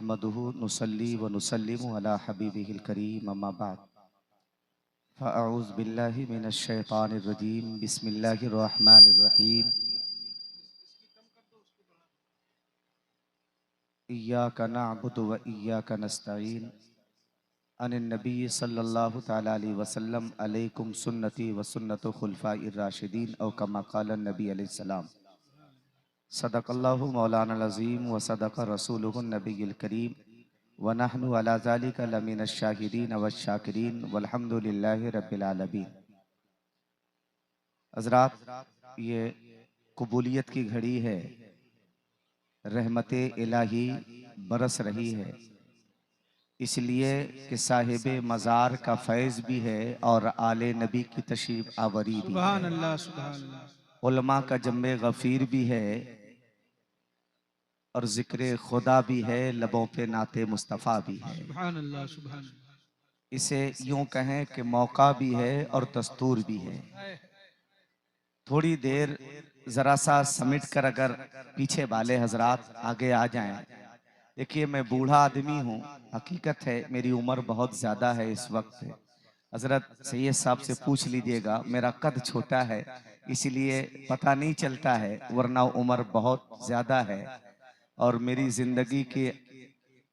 नहमदुहु नुसल्ली व नुसल्लिमु अला हबीबिहिल करीम अम्मा बाद फ़अऊज़ु बिल्लाहि मिनश शैतानिर रजीम बिस्मिल्लाहिर रहमानिर रहीम इय्याका नअबुदु व इय्याका नस्तईन अनिन नबी सल्लल्लाहु तआला अलैहि वसल्लम अलैकुम सुन्नती व सुन्नतु खुलफाइर राशिदीन औ कमा क़ाला नबी अलैहि सलाम सदक़ल्लाहु मौलाना अज़ीम व सदक़ रसूलुहुन नबिय्युल करीम व नहनु अला ज़ालिका लमिनश शाहिदीन व शाकिरीन वल्हम्दुलिल्लाहि रब्बिल आलमीन। हज़रात, ये कबूलियत की घड़ी है, रहमते इलाही बरस रही है, इसलिए कि साहिबे मज़ार का फैज़ भी है और आले नबी की तशरीफ़ आवरी भी सुभान है। अल्लाह, सुभान अल्लाह। उलमा का जम्मे गफ़ीर भी है और ज़िक्र खुदा भी है, लबों पे नाते मुस्तफ़ा भी है। सुभान अल्लाह, सुभान अल्लाह। इसे यूं कहें कि मौका भी है और दस्तूर भी है। थोड़ी देर जरा सा समेट कर अगर पीछे वाले हजरात आगे आ जाएं। देखिए, मैं बूढ़ा आदमी हूँ, हकीकत है मेरी उम्र बहुत ज्यादा है इस वक्त। हजरत सैयद साहब से पूछ लीजिएगा, मेरा कद छोटा है इसलिए पता नहीं चलता है, वरना उम्र बहुत ज्यादा है। और मेरी जिंदगी के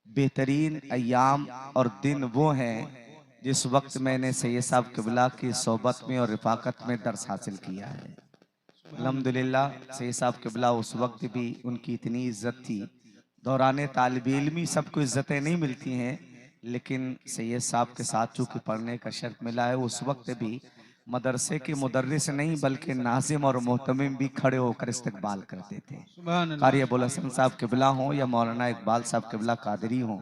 बेहतरीन अयाम और दिन वो हैं जिस वक्त मैंने सैयद साहब क़िबला की सोबत में और रिफाकत में दर्स हासिल किया है। अल्हम्दुलिल्लाह, सैयद साहब क़िबला उस वक्त भी उनकी इतनी इज्जत थी। दौराने तालिब इल्मी सबको इज्जतें नहीं मिलती हैं, लेकिन सैयद साहब के साथ चूँकि पढ़ने का शर्फ मिला है, उस वक्त भी मदरसे के मुदर्रिस नहीं बल्कि नाजिम और मोहतमिम भी खड़े होकर इस्तकबाल करते थे। सुभान अल्लाह। कारी अबुल हसन साहब क़िबला हों या मौलाना इकबाल साहब क़िबला कादरी हों,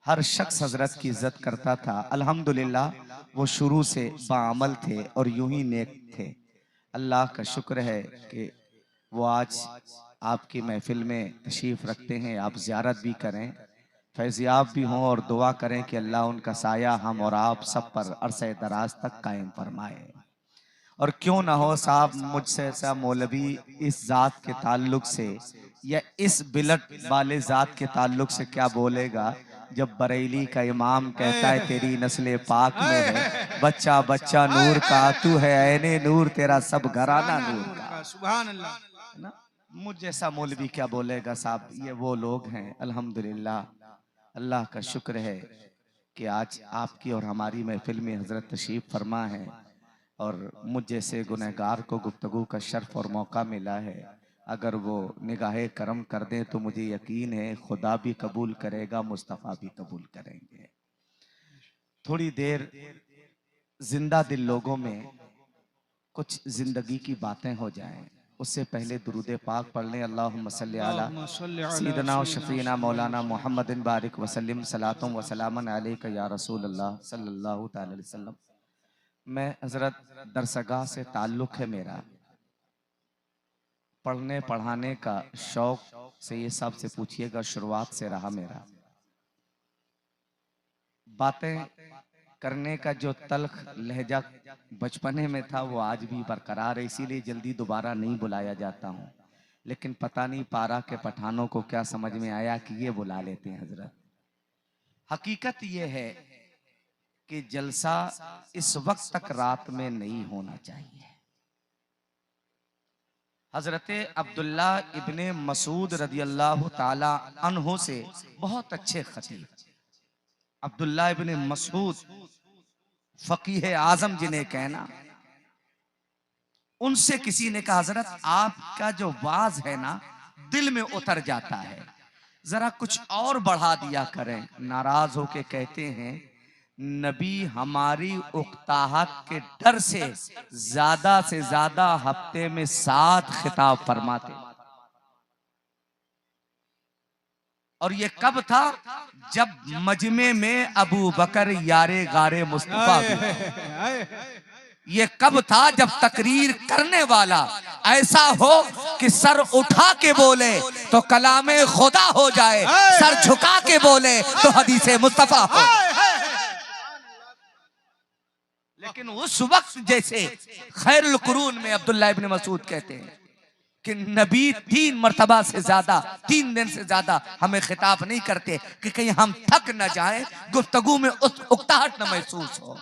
हर शख्स हजरत की इज्जत करता था। अल्हम्दुलिल्लाह, वो शुरू से बाअमल थे और यूं ही नेक थे। अल्लाह का शुक्र है कि वो आज आपकी महफिल में तशरीफ़ रखते हैं, आप ज़ियारत भी करें, फैज़याब भी हों और दुआ करें कि अल्लाह उनका साया हम और आप सब पर अरसे दराज तक कायम फरमाए। और क्यों ना हो साहब, मुझसे ऐसा मौलवी इस ज़ात के ताल्लुक से या इस बिलट वाले ज़ात के ताल्लुक से क्या बोलेगा, जब बरेली का इमाम कहता है तेरी नस्ल पाक में है बच्चा बच्चा नूर का, तू है ऐने नूर तेरा सब घराना नूर का। सुभान अल्लाह। है ना? मुझ जैसा मौलवी क्या बोलेगा साहब, ये वो लोग हैं। अल्हम्दुलिल्लाह, अल्लाह का शुक्र है कि आज आपकी और हमारी महफिल में हजरत तशरीफ फरमा है और मुझ जैसे गुनहगार को गुफ्तगू का शर्फ और मौका मिला है। अगर वो निगाहे करम कर दें तो मुझे यकीन है खुदा भी कबूल करेगा, मुस्तफ़ा भी कबूल करेंगे। थोड़ी देर जिंदा दिल लोगों में कुछ जिंदगी की बातें हो जाएं, उससे पहले दुरूद पाक पढ़ लें। अल्लाहुम्मा सल्ली अला अल्लाहुम्मा सल्ली अला सय्यिदना व सय्यिदना शफ़ीना मौलाना मुहम्मदिन बारिक वसल्लम सलातुम व सलामन अलैका या रसूल अल्लाह सल्लल्लाहु तआला अलैहि वसल्लम। मैं हजरत दरसगाह से ताल्लुक़ है मेरा, पढ़ने पढ़ाने का शौक से ये सब से पूछिएगा, शुरुआत से रहा मेरा। बातें करने का जो तल्ख लहजा बचपने में था वो आज भी बरकरार है, इसीलिए जल्दी दोबारा नहीं बुलाया जाता हूँ। लेकिन पता नहीं पारा के पठानों को क्या समझ में आया कि ये बुला लेते हैं हजरत। हकीकत ये है कि जलसा इस वक्त तक रात में नहीं होना चाहिए। हजरत अब्दुल्ला इब्ने मसूद रदी अल्लाह ताला अन्हो से बहुत अच्छे खतीब अब्दुल्ला इब्ने मसूद फकीह आजम जिन्हें कहना, उनसे किसी ने कहा हजरत आपका जो वाज है ना दिल में उतर जाता है, जरा कुछ और बढ़ा दिया करें। नाराज होके कहते हैं नबी हमारी उक्ताहट के डर से ज्यादा हफ्ते में 7 खिताब फरमाते। और ये कब था? जब मजमे में अबू बकर यारे गारे मुस्तफा भी। ये कब था? जब तकरीर करने वाला ऐसा हो कि सर उठा के बोले तो कलामे खुदा हो जाए, सर झुका के बोले तो हदीसे मुस्तफा हो। लेकिन उस वक्त जैसे खैरुल कुरून में अब्दुल्ला इब्ने मसूद कहते हैं कि नबी 3 मर्तबा से ज्यादा, 3 दिन से ज्यादा हमें खिताब नहीं करते कि कहीं हम थक न जाएं, गुफ्तगू में उकताहट न महसूस हो।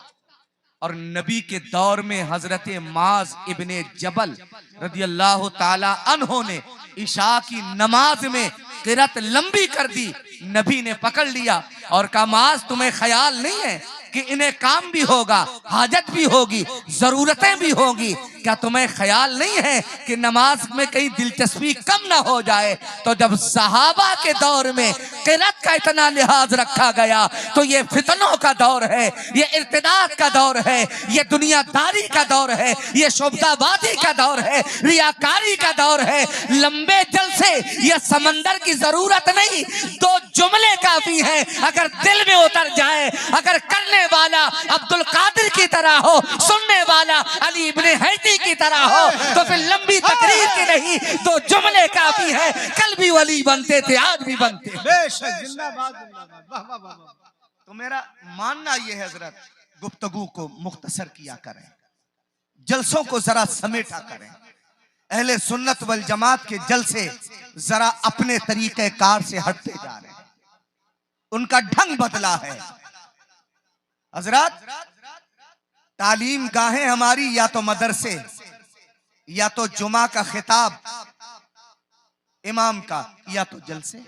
और नबी के दौर में हजरत माज इब्ने जबल रदियल्लाहु ताला अन्हो ने इशा की नमाज में किरत लंबी कर दी। नबी ने पकड़ लिया और कहा, माज तुम्हें ख्याल नहीं है कि इन्हें काम भी होगा, हाजत भी होगी, जरूरतें भी होगी, क्या तुम्हें ख्याल नहीं है कि नमाज में कहीं दिलचस्पी कम ना हो जाए? तो जब सहाबा के दौर में किरत का इतना लिहाज रखा गया तो ये फितनों का दौर है, ये इर्तिदाद का दौर है, ये दुनियादारी का दौर है, ये शोभताबाजी का दौर है, रियाकारी का दौर है। लंबे जल से ये समंदर की जरूरत नहीं, 2 जुमले काफी हैं। अगर दिल में उतर जाए, अगर करने वाला अब्दुल कादिर की तरह हो, सुनने वाला अली इब्ने हैती की तरह हो, तो फिर लंबी तकरीर की नहीं, 2 जुमले काफी है। कल भी वली बनते थे, आज भी बनते हैं। बेशक, जिंदाबाद जिंदाबाद, वाह वाह वाह। तो मेरा मानना यह है हजरत, गुफ्तगू को मुख्तसर किया करें, जलसों को जरा समेटा करें। अहले सुन्नत वल जमात के जलसे जरा अपने तरीके कार से हटते जा रहे हैं, उनका ढंग बदला है। हजरत, तालीम गाहें हमारी या तो मदरसे, या तो जुमा का खिताब इमाम का, या तो जलसे।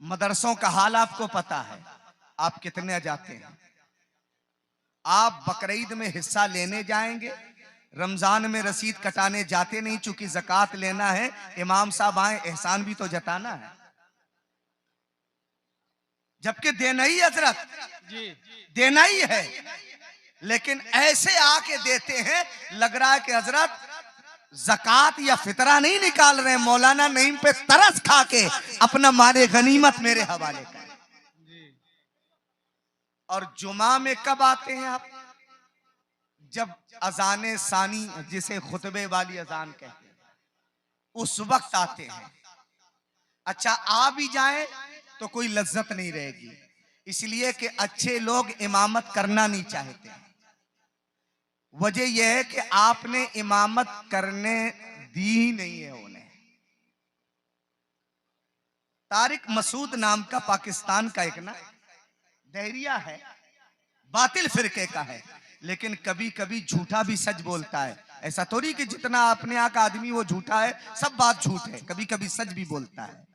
मदरसों का हाल आपको पता है, आप कितने जाते हैं? आप बकरीद में हिस्सा लेने जाएंगे, रमजान में रसीद कटाने जाते नहीं, चूंकि ज़कात लेना है, इमाम साहब आए, एहसान भी तो जताना है, जबकि देना ही हजरत, देना ही है। लेकिन ऐसे आके देते हैं, लग रहा है कि हजरत ज़कात या फितरा नहीं निकाल रहे, मौलाना नईम पे तरस खा के अपना मारे गनीमत मेरे हवाले कर। और जुमा में कब आते हैं आप? जब अजाने सानी, जिसे खुतबे वाली अजान कहते हैं, उस वक्त आते हैं। अच्छा, आ भी जाए तो कोई लज्जत नहीं रहेगी, इसलिए कि अच्छे लोग इमामत करना नहीं चाहते। वजह यह है कि आपने इमामत करने दी ही नहीं है उन्हें। तारिक मसूद नाम का पाकिस्तान का एक ना दहरिया है, बातिल फिरके का है, लेकिन कभी कभी झूठा भी सच बोलता है। ऐसा थोड़ी कि जितना अपने यहाँ का आदमी वो झूठा है, सब बात झूठ है, कभी कभी सच भी बोलता है।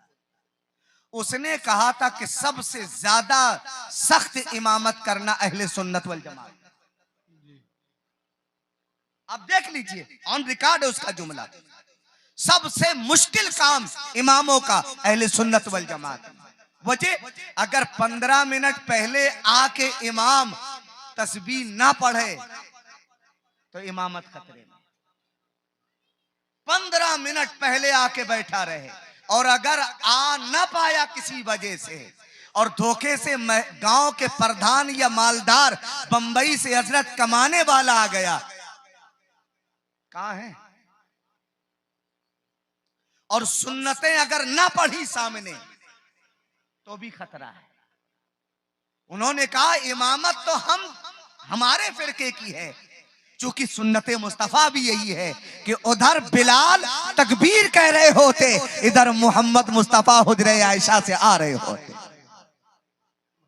उसने कहा था कि सबसे ज्यादा सख्त इमामत करना अहले सुन्नत वल जमात। आप देख लीजिए, ऑन रिकॉर्ड है उसका जुमला, सबसे मुश्किल काम इमामों का अहले सुन्नत वल जमात। वजह, अगर 15 मिनट पहले आके इमाम तस्बीह ना पढ़े तो इमामत खतरे में। 15 मिनट पहले आके बैठा रहे, और अगर आ ना पाया किसी वजह से, और धोखे से गांव के प्रधान या मालदार बंबई से हजरत कमाने वाला आ गया, कहां है? और सुन्नतें अगर ना पढ़ी सामने तो भी खतरा है। उन्होंने कहा इमामत तो हमारे फिरके की है, चूंकि सुन्नते मुस्तफा भी यही है कि उधर बिलाल तकबीर कह रहे होते, इधर मोहम्मद मुस्तफा हुजरे आयशा से आ रहे होते।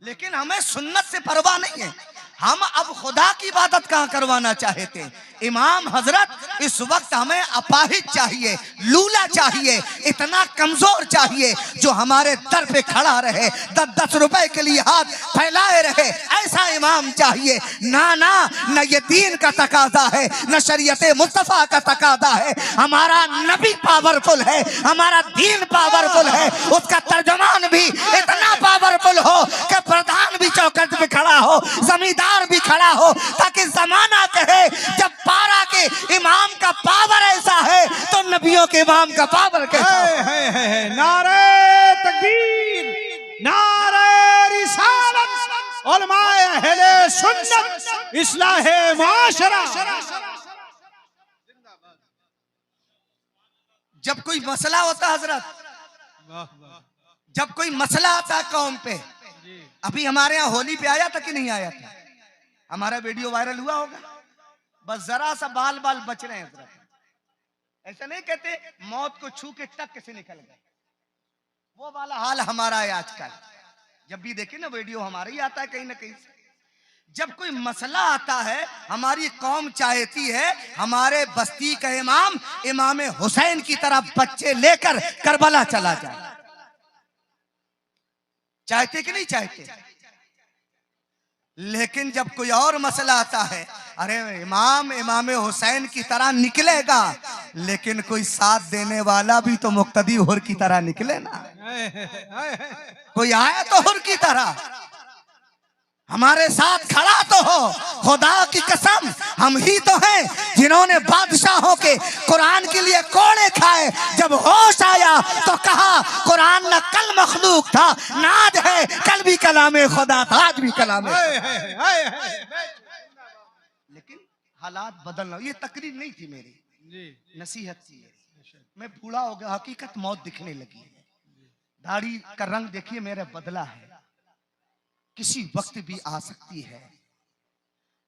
लेकिन हमें सुन्नत से परवाह नहीं है, हम अब खुदा की इबादत कहां करवाना चाहते हैं। इमाम हजरत इस वक्त हमें अपाहिज चाहिए, लूला चाहिए, इतना कमजोर चाहिए जो हमारे दर पे खड़ा रहे, 10-10 रुपए के लिए हाथ फैलाए रहे, ऐसा इमाम चाहिए। ना ये दीन का तकाजा है, न शरीयते मुस्तफा का तकाजा है। हमारा नबी पावरफुल है, हमारा दीन पावरफुल है, उसका तर्जमान भी इतना पावरफुल हो कि प्रधान भी चौखट पे खड़ा हो, जमींदार भी खड़ा हो, ताकि जमाना कहे जब पारा के इमाम का पावर ऐसा है तो नबियों के इमाम का पावर कैसा है। नारे तकबीर, नारे रिसालत, उलमाए अहले सुन्नत, इस्लाहे माशरा। जब कोई मसला होता हजरत, जब कोई मसला आता कौम पे, अभी हमारे यहाँ होली पे आया था कि नहीं आया था? हमारा वीडियो वायरल हुआ होगा, बस जरा सा बाल बच रहे हैं। ऐसा नहीं कहते मौत को छू के टक से निकल गए, वो वाला हाल हमारा है आजकल। जब भी देखे ना वीडियो हमारा ही आता है कहीं ना कहीं से। जब कोई मसला आता है, हमारी कौम चाहती है हमारे बस्ती का इमाम इमाम हुसैन की तरह बच्चे लेकर करबला चला जाए। चाहते कि नहीं चाहते? लेकिन जब कोई और मसला आता है, अरे इमाम इमाम हुसैन की तरह निकलेगा, लेकिन कोई साथ देने वाला भी तो मुक्तदी हुर की तरह निकले ना। कोई आया तो हुर की तरह हमारे साथ खड़ा तो हो। खुदा की कसम हम ही तो हैं जिन्होंने बादशाहों के कुरान के लिए कोड़े खाए। जब होश आया तो कहा कुरान न कल मखलूक था, न आज है, कल भी कलामे खुदा था, आज भी कलामे। लेकिन हालात बदलना, ये तकरीर नहीं थी मेरी, नसीहत थी। मैं बूढ़ा हो गया, हकीकत मौत दिखने लगी है। दाढ़ी का रंग देखिए मेरा बदला है, किसी वक्त भी आ सकती है।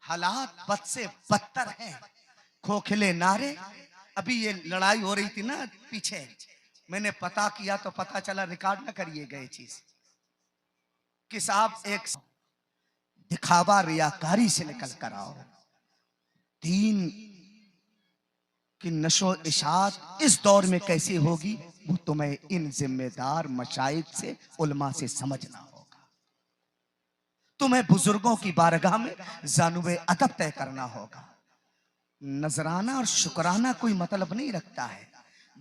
हालात बद से बदतर हैं। खोखले नारे, अभी ये लड़ाई हो रही थी ना पीछे, मैंने पता किया तो पता चला, रिकॉर्ड न करिए गए चीज कि साहब एक दिखावा रियाकारी से निकल कर आओ। दीन की नशो इशात इस दौर में कैसी होगी, वो तुम्हें इन जिम्मेदार मशाइख से उलमा से समझना होगा। तुम्हें बुजुर्गों की बारगाह में जानुबे अदब तय करना होगा। नजराना और शुक्राना कोई मतलब नहीं रखता है।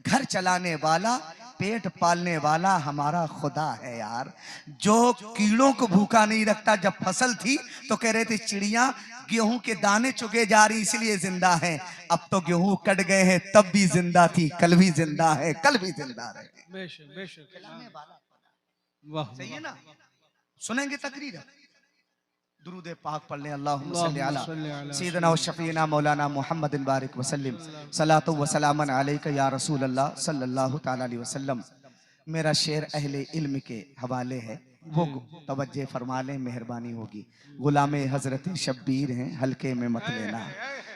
घर चलाने वाला, पेट पालने वाला हमारा खुदा है यार, जो कीड़ों को भूखा नहीं रखता। जब फसल थी तो कह रहे थे चिड़िया गेहूं के दाने चुगे जा रही इसलिए जिंदा है। अब तो गेहूं कट गए हैं तब भी जिंदा थी, कल भी जिंदा है, कल भी जिंदा रहे। बेशक बेशक, खिलाने वाला खुदा। वाह, सही है ना? सुनेंगे तकरीर, दुरूद पाक पढ़ लें। अल्लाहुम्मा सल्ली अला सय्यिदना व शफीना मौलाना मुहम्मदिन बारिक वसल्लम सलातु व सलामन अलैका या रसूल अल्लाह सल्लल्लाहु तआला अलैहि वसल्लम। मेरा शेर अहले इल्म के हवाले है, वो तवज्जे फरमा लें, मेहरबानी होगी। गुलामे हजरत शब्बीर हैं, हल्के में मत लेना।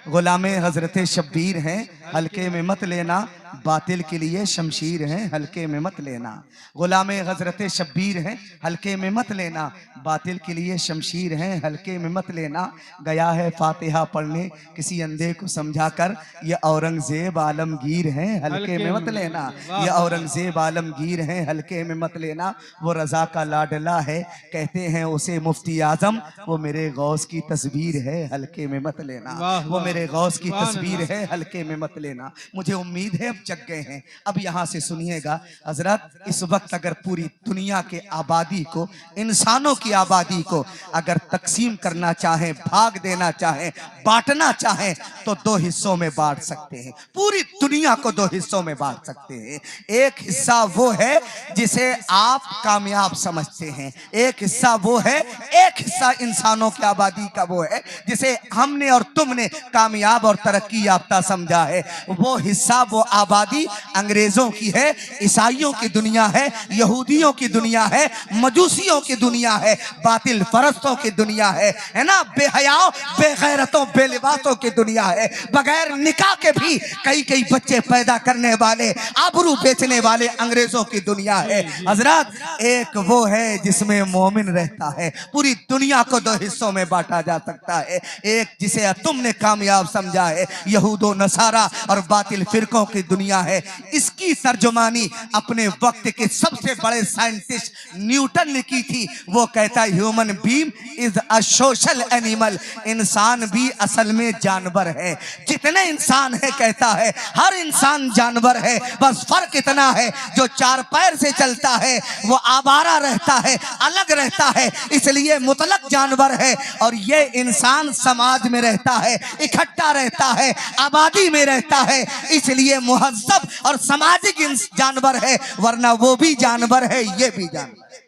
गुलामे हजरत शब्बीर हैं, हल्के में मत लेना। बातिल के लिए शमशीर हैं, हल्के में मत लेना। गुलामे हजरत शब्बीर हैं, हल्के में मत लेना। बातिल के लिए शमशीर हैं, हल्के में मत लेना। गया है फातिहा पढ़ने किसी अंधे को समझा कर, ये औरंगजेब आलमगीर हैं, हल्के में मत लेना। ये औरंगजेब आलमगीर हैं, हल्के में मत लेना। वो रजा का लाडला है, कहते हैं उसे मुफ्ती आजम, वो मेरे गौस की तस्वीर है, हल्के में मत लेना। वो मेरे गौस की तस्वीर है, हल्के में मत लेना। मुझे उम्मीद है अब जग गए हैं। अब यहाँ से सुनिएगा हजरत, इस वक्त अगर पूरी दुनिया के आबादी को, इंसानों की आबादी को अगर तकसीम करना चाहें, भाग देना चाहें, बांटना चाहें, तो दो हिस्सों में बांट सकते हैं। पूरी दुनिया को दो हिस्सों में बांट सकते हैं। एक हिस्सा वो है जिसे आप कामयाब समझते हैं, एक हिस्सा वो है, एक हिस्सा इंसानों की आबादी का वो है जिसे हमने और तुमने कामयाब और तरक्की याफ्ता समझा है। वो हिस्सा, वो आबादी अंग्रेजों की है, ईसाइयों की दुनिया है, यहूदियों की दुनिया है, मजूसियों की दुनिया है, बातिल परस्तों की दुनिया है ना, बेहयाओं, बेगैरतों, बेलिबासों की दुनिया है। बगैर निकाह के भी कई कई बच्चे पैदा करने वाले, आबरू बेचने वाले अंग्रेजों की दुनिया है। हजरत, एक वो है जिसमें मोमिन रहता है। पूरी दुनिया को दो हिस्सों में बांटा जा सकता है। एक जिसे तुमने कामयाब समझा है, यहूदो नसारा और बातिल फिरकों की दुनिया है। इसकी तर्जुमानी अपने वक्त के सबसे बड़े साइंटिस्ट न्यूटन ने की थी। वो कहता है human being is a social animal, इंसान भी असल में जानवर है। जितने इंसान है, कहता है हर इंसान जानवर है, बस फर्क इतना है जो चार पैर से चलता है वो आवारा रहता है, अलग रहता है, इसलिए मुतलक जानवर है। और ये इंसान समाज में रहता है, इकट्ठा रहता है, आबादी में रहता है, इसलिए मुहज्जब और सामाजिक जानवर है, वरना वो भी जानवर है, ये भी जानवर है।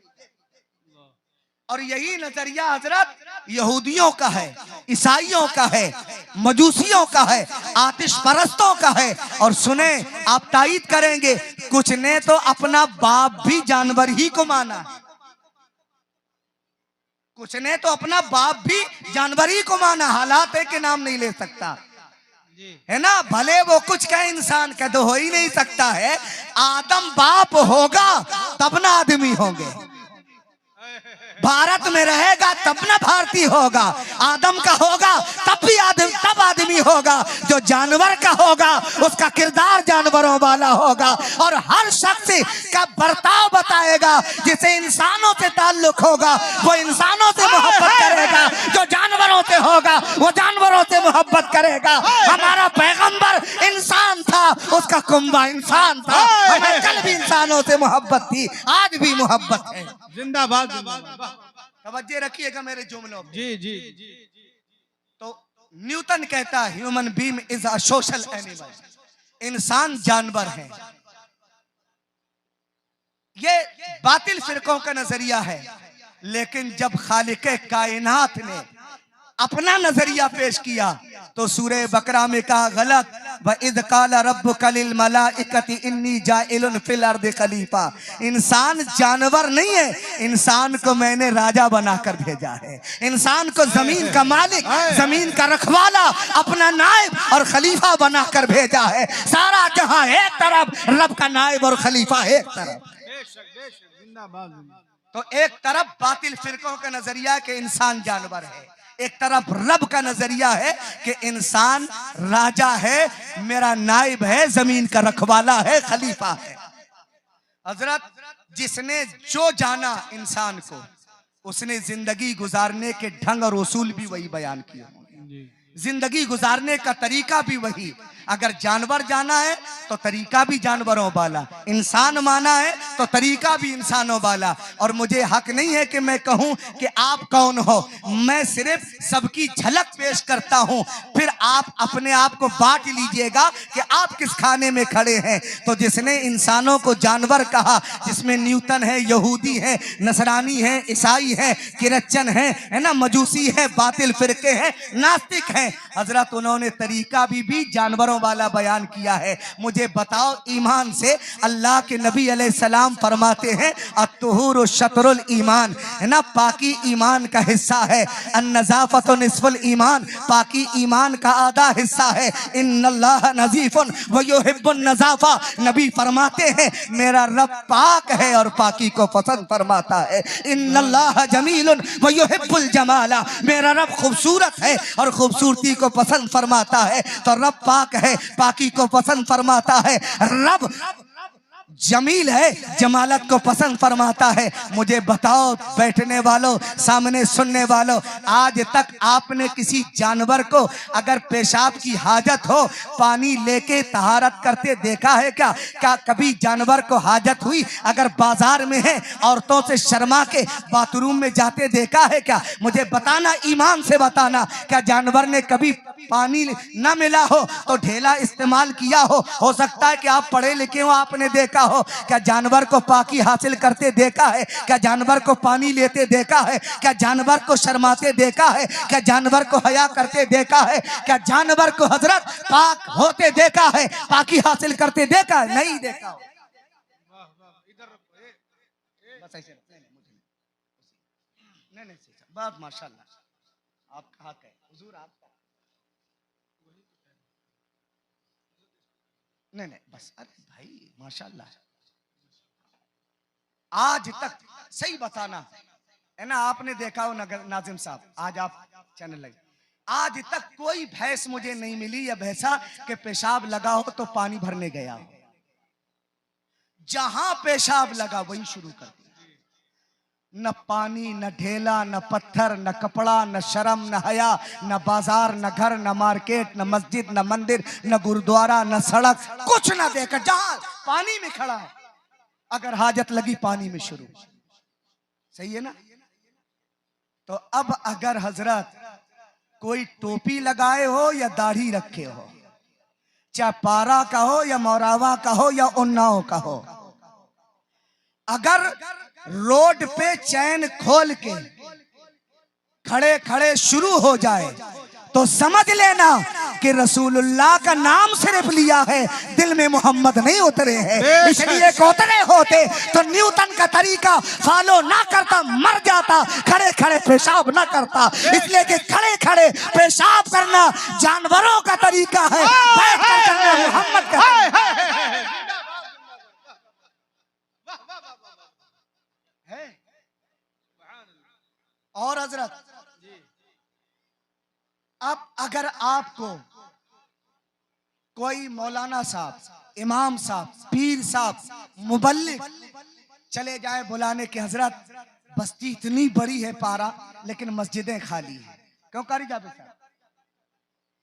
और यही नजरिया हजरत यहूदियों का है, ईसाइयों का है, मजूसियों का है, आतिश परस्तों का है। और सुने, आप तायीद करेंगे, कुछ ने तो अपना बाप भी जानवर ही को माना, कुछ ने तो अपना बाप भी जानवर ही को माना। हालात है कि नाम नहीं ले सकता। है ना, भले वो कुछ कहे इंसान का तो हो ही नहीं सकता है। आदम बाप होगा तब ना आदमी होंगे, भारत में रहेगा तब ना भारतीय होगा, आदम का होगा तब भी तब आदमी होगा। जो जानवर का होगा उसका किरदार जानवरों वाला होगा, और हर शख्स का बर्ताव बताएगा। जिसे इंसानों से ताल्लुक होगा वो इंसानों से मोहब्बत करेगा, जो जानवरों से होगा वो जानवरों से मोहब्बत करेगा। हमारा पैगंबर इंसान था, उसका कुंबा इंसान था, हमें कल भी इंसानों से मोहब्बत थी, आज भी मोहब्बत है। जिंदाबाद जिंदाबाद। तवज्जो रखिएगा मेरे जुमलों पे। जी जी। तो न्यूटन कहता है human being is a social animal, इंसान जानवर है। ये बातिल फिरकों का नजरिया है, लेकिन जब खालिक कायनात ने अपना नजरिया पेश किया तो सूरह बकरा में कहा गलत, व इज़ क़ाल रब्बुका लिल मलाइकति इन्नी जाइलुन फिल अर्दि खलीफा। इंसान जानवर नहीं है, इंसान को मैंने राजा बनाकर भेजा है। इंसान को जमीन का मालिक, जमीन का रखवाला, अपना नायब और खलीफा बनाकर भेजा है। सारा जहां एक तरफ, रब का नायब और खलीफा एक तरफ। तो एक तरफ बातिल फिरकों का नजरिया कि इंसान जानवर है, एक तरफ रब का नजरिया है कि इंसान राजा है, मेरा नाइब है, जमीन का रखवाला है, खलीफा है। हजरत जिसने जो जाना इंसान को, उसने जिंदगी गुजारने के ढंग और उसूल भी वही बयान किए, जिंदगी गुजारने का तरीका भी वही। अगर जानवर जाना है तो तरीका भी जानवरों वाला, इंसान माना है तो तरीका भी इंसानों वाला। और मुझे हक नहीं है कि मैं कहूं कि आप कौन हो, मैं सिर्फ सबकी झलक पेश करता हूं, फिर आप अपने आप को बांट लीजिएगा कि आप किस खाने में खड़े हैं। तो जिसने इंसानों को जानवर कहा, जिसमें न्यूटन है, यहूदी है, नसरानी है, ईसाई है, क्रिश्चियन है ना, मजूसी है, बातिल फिरके हैं, नास्तिक हैं, हजरत उन्होंने तरीका भी जानवरों वाला बयान किया है। मुझे बताओ ईमान से, अल्लाह के नबी अलैहिस्सलाम फरमाते हैं अत्तुहूरु शतरुल ईमान, है ना, पाकी ईमान का हिस्सा है। अन्नज़ाफ़तु निस्फुल ईमान, पाकी ईमान का आधा हिस्सा है। इन्नल्लाह नज़ीफ़ुन व युहिब्बुन नज़ाफ़ा, नबी फरमाते हैं मेरा रब पाक है और पाकी को पसंद फरमाता है। इन्नल्लाह जमीलुन व युहिब्बुल जमाला, मेरा रब खूबसूरत है और खूबसूरती को पसंद फरमाता है। तो रब पाक है, पाकी को पसंद फरमाता है। रब जमील है, जमालत को पसंद फरमाता है। मुझे बताओ बैठने वालों, सामने सुनने वालों, आज तक आपने किसी जानवर को अगर पेशाब की हाजत हो पानी लेके तहारत करते देखा है क्या? क्या कभी जानवर को हाजत हुई अगर बाजार में है औरतों से शर्मा के बाथरूम में जाते देखा है क्या? मुझे बताना, ईमान से बताना, क्या जानवर ने कभी पानी ना मिला हो तो ढेला इस्तेमाल किया हो सकता है कि आप पढ़े लिखे हो, आपने देखा हो। क्या जानवर को पाकी हासिल करते देखा है? क्या जानवर को पानी लेते देखा है? क्या जानवर को शर्माते देखा है? क्या जानवर को हया करते देखा है? क्या जानवर को हजरत पाक होते देखा है, पाकी हासिल करते देखा है? नहीं देखा हो। नहीं, बहुत माशाल्लाह, आपका हक है हुजूर, आपका नहीं बस, अरे भाई माशाल्लाह। आज तक सही बताना है ना, आपने देखा हो नाजिम साहब, आज आप चैनल लगे, आज तक कोई भैंस मुझे नहीं मिली या भैंसा के पेशाब लगा हो तो पानी भरने गया हो। जहां पेशाब लगा वहीं शुरू कर दिया। न पानी, न ढेला, न पत्थर, न कपड़ा, न शर्म, न हया, न बाजार, न घर, न मार्केट, न मस्जिद, न मंदिर, न गुरुद्वारा, न सड़क, कुछ न देखा। जहां पानी में खड़ा है, अगर हाजत लगी पानी में शुरू। सही है ना? तो अब अगर हजरत कोई टोपी लगाए हो या दाढ़ी रखे हो, चाहे पारा का हो या मोरावा का हो या उन्नाव का हो, अगर रोड पे चैन खोल के खड़े खड़े शुरू हो जाए तो समझ लेना कि रसूलुल्लाह का नाम सिर्फ लिया है, दिल में मोहम्मद नहीं उतरे हैं। इसलिए उतरे होते तो न्यूटन का तरीका फॉलो ना करता, मर जाता। खड़े खड़े पेशाब ना करता, इसलिए कि खड़े खड़े पेशाब करना जानवरों का तरीका है, बैठ कर करना मोहम्मद का। और हजरत, अब अगर आपको कोई मौलाना साहब, इमाम साहब, पीर साहब, मुबल्लिग चले जाए बुलाने के, हजरत बस्ती इतनी बड़ी है पारा, लेकिन मस्जिदें खाली है। क्यों कारी जाबे साहब?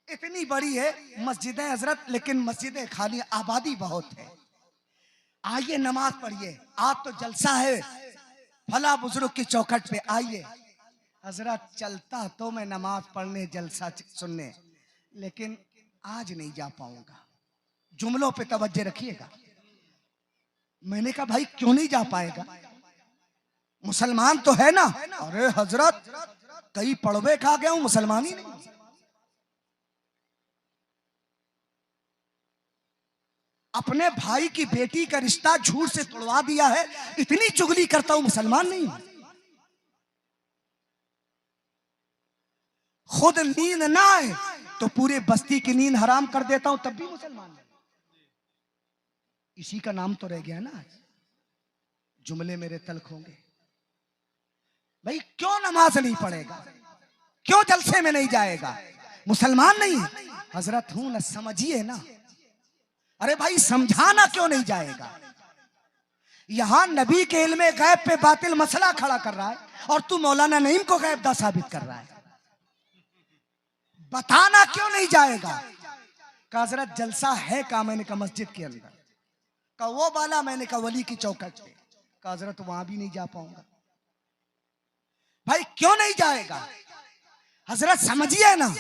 इतनी बड़ी है मस्जिदें हजरत, लेकिन मस्जिदें खाली, आबादी बहुत है। आइए नमाज पढ़िए, आज तो जलसा है फला बुजुर्ग की चौखट पे, आइए। हजरत चलता तो मैं नमाज पढ़ने, जलसा सुनने, लेकिन आज नहीं जा पाऊंगा। जुमलों पे तवज्जो रखिएगा। मैंने कहा भाई क्यों नहीं जा पाएगा? मुसलमान तो है ना? अरे हजरत कई पड़वे खा गया हूं, मुसलमान ही नहीं। अपने भाई की बेटी का रिश्ता झूठ से तोड़वा दिया है, इतनी चुगली करता हूं, मुसलमान नहीं हूं। खुद नींद ना आए तो पूरे बस्ती की नींद हराम कर देता हूं, तब भी मुसलमान नहीं। इसी का नाम तो रह गया ना। जुमले मेरे तल्ख होंगे। भाई क्यों नमाज नहीं पढ़ेगा? क्यों जलसे में नहीं जाएगा? मुसलमान नहीं है? हजरत हूं ना, समझिए ना। अरे भाई समझाना क्यों नहीं जाएगा? यहां नबी के इल्मे गैब पे बातिल मसला खड़ा कर रहा है, और तू मौलाना नईम को गैबदा साबित कर रहा है। बताना क्यों नहीं जाएगा? का हजरत जलसा है का? मैंने कहा मस्जिद के अंदर। का वो वाला? मैंने कहा वली की चौखट पे। का हजरत वहां भी नहीं जा पाऊंगा। भाई क्यों नहीं जाएगा? हजरत समझिए ना।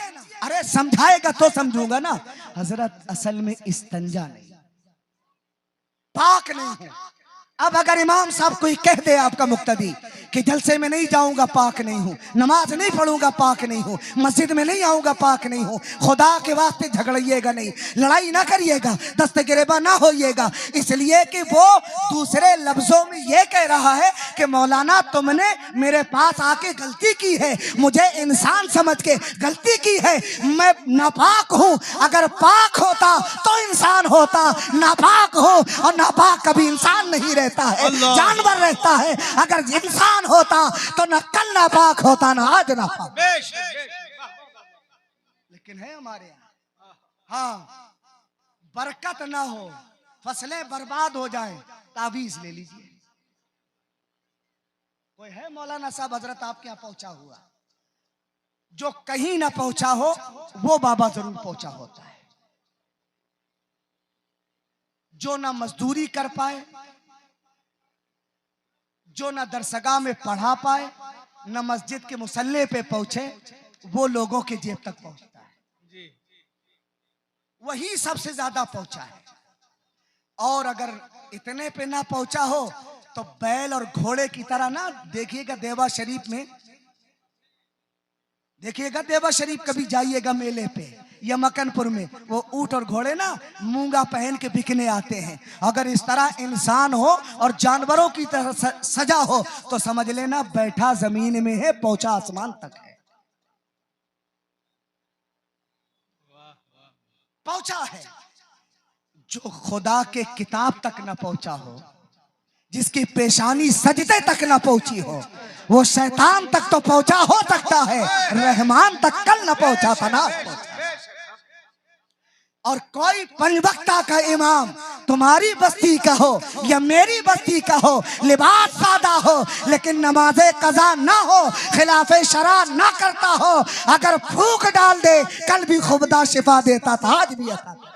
अरे समझाएगा तो समझूंगा ना। हजरत असल में इस्तंजा नहीं, पाक नहीं है। अब अगर इमाम साहब कोई कह दे आपका मुक्तदी कि जलसे में नहीं जाऊंगा, पाक नहीं हूं, नमाज नहीं पढ़ूंगा, पाक नहीं हूं, मस्जिद में नहीं आऊंगा, पाक नहीं हूं, खुदा के वास्ते झगड़िएगा नहीं, लड़ाई ना करिएगा, दस्तगिरेबा ना होइएगा। इसलिए कि वो दूसरे लफ्जों में ये कह रहा है कि मौलाना तुमने मेरे पास आके गलती की है, मुझे इंसान समझ के गलती की है, मैं नापाक हूं। अगर पाक होता तो इंसान होता, नापाक हो और नापाक कभी इंसान नहीं रहता है, जानवर रहता है। अगर इंसान होता तो न कल नापाक होता, न आज नापाक। लेकिन है हमारे यहाँ, हाँ, बरकत ना हो, फसलें बर्बाद हो जाएं, ताबीज ले लीजिए। कोई है मौलाना साहब हजरत आपके यहाँ पहुंचा हुआ? जो कहीं ना पहुंचा हो वो बाबा जरूर पहुंचा होता है। जो ना मजदूरी कर पाए, जो ना दरसगाह में पढ़ा पाए, न मस्जिद के मुसल्ले पे पहुंचे, वो लोगों के जेब तक पहुंचता है, वही सबसे ज्यादा पहुंचा है। और अगर इतने पे ना पहुंचा हो तो बैल और घोड़े की तरह ना, देखिएगा देवा शरीफ में, देखिएगा देवा शरीफ कभी जाइएगा मेले पे या मकनपुर में, वो ऊंट और घोड़े ना मूंगा पहन के बिकने आते हैं। अगर इस तरह इंसान हो और जानवरों की तरह सजा हो तो समझ लेना बैठा जमीन में है, पहुंचा आसमान तक है, पहुंचा है। जो खुदा के किताब तक न पहुंचा हो, जिसकी पेशानी सजदे तक न पहुंची हो, वो शैतान तक तो पहुंचा हो सकता है, रहमान तक कल न पहुंचा था ना। और कोई पंचवक्ता का इमाम तुम्हारी बस्ती का हो या मेरी बस्ती का हो, लिबास सादा हो लेकिन नमाज़े कज़ा ना हो, खिलाफे शरा ना करता हो, अगर फूक डाल दे कल भी खुदा शिफा देता था, आज भी आता था।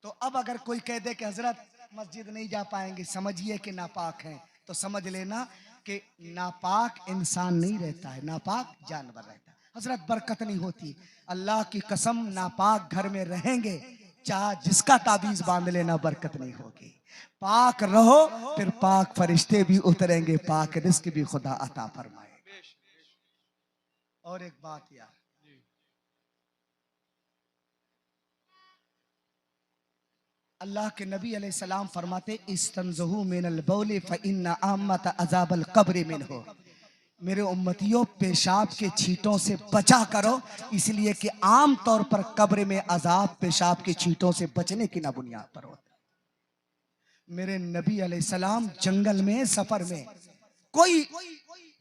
तो अब अगर कोई कह दे कि हजरत मस्जिद नहीं जा पाएंगे, समझिए कि नापाक हैं, तो समझ लेना कि नापाक इंसान नहीं रहता है, नापाक जानवर रहता है। हजरत बरकत नहीं होती। अल्लाह की कसम, नापाक घर में रहेंगे, चाहे जिसका ताबीज बांध लेना, बरकत नहीं होगी। पाक रहो, फिर पाक फरिश्ते भी उतरेंगे, पाक रिस्क भी खुदा अता फरमाए। और एक बात यार, अल्लाह के नबी अलैहिस्सलाम फरमाते इस्तंज़हू मिनल बौल फ़इन्ना आम्मत अज़ाबल क़ब्र मिन्हु। मेरे उम्मतियों, पेशाब के छींटों से बचा करो, इसलिए कि आम तौर पर कब्र में अजाब पेशाब के छींटों से बचने की ना बुनियाद पर होता है। मेरे नबी अलैहिस्सलाम जंगल में सफर में कोई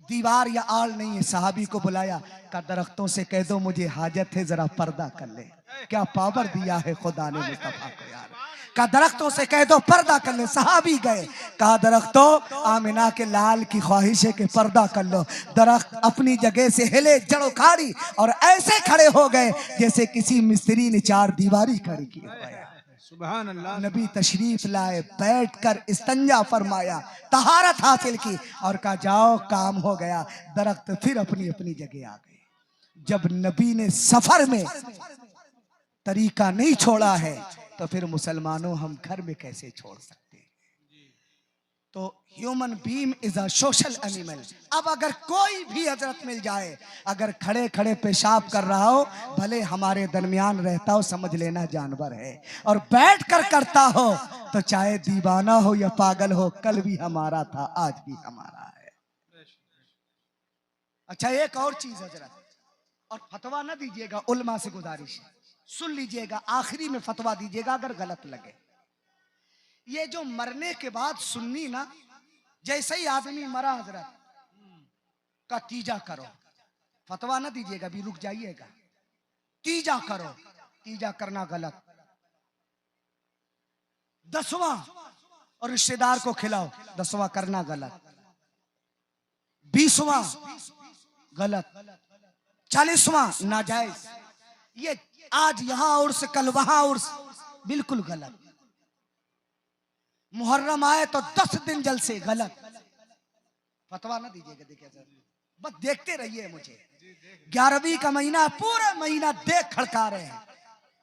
दीवार या आल नहीं है, सहाबी को बुलाया, का दरख्तों से कह दो मुझे हाजत है, जरा पर्दा कर ले। क्या पावर दिया है खुदा ने मुस्तफा को यार। का दरख्तों से कह दो पर्दा कर ले। सहाबी गए, कहा दरख्तों आमिना के लाल की ख्वाहिश है कि पर्दा कर लो। दरख्त अपनी जगह से हिले, जड़ उखाड़ी और ऐसे खड़े हो गए जैसे किसी मिस्त्री ने चार दीवारी खड़ी की हो। सुभान अल्लाह। नबी तशरीफ लाए, बैठकर इस्तंजा फरमाया, तहारत हासिल की और कहा जाओ काम हो गया। दरख्त फिर अपनी अपनी जगह आ गए। जब नबी ने सफर में तरीका नहीं छोड़ा है तो फिर मुसलमानों हम घर में कैसे छोड़ सकते हैं। तो human being is a social animal. अब अगर कोई भी हजरत मिल जाए, अगर खड़े खड़े पेशाब कर रहा हो, भले हमारे दरमियान रहता हो, समझ लेना जानवर है। और बैठ कर करता हो तो चाहे दीवाना हो या पागल हो, कल भी हमारा था, आज भी हमारा है। अच्छा एक और चीज हजरत, और फतवा ना दीजिएगा, उल्मा से गुजारिश है, सुन लीजिएगा, आखिरी में फतवा दीजिएगा अगर गलत लगे। ये जो मरने के बाद सुन्नी ना, जैसे ही आदमी मरा हजरत का तीजा करो, फतवा ना दीजिएगा, भी रुक जाइएगा, तीजा करो। तीजा करना गलत। 10वां और रिश्तेदार को खिलाओ, 10वां करना गलत। 20वां गलत। 40वां नाजायज। ये आज यहां उर्स कल वहां उर्स, बिल्कुल गलत। मुहर्रम आए तो 10 दिन जलसे, गलत। फतवा ना दीजिएगा, देखिए बस देखते रहिए मुझे। 11वीं का महीना, पूरा महीना देख खड़का रहे हैं,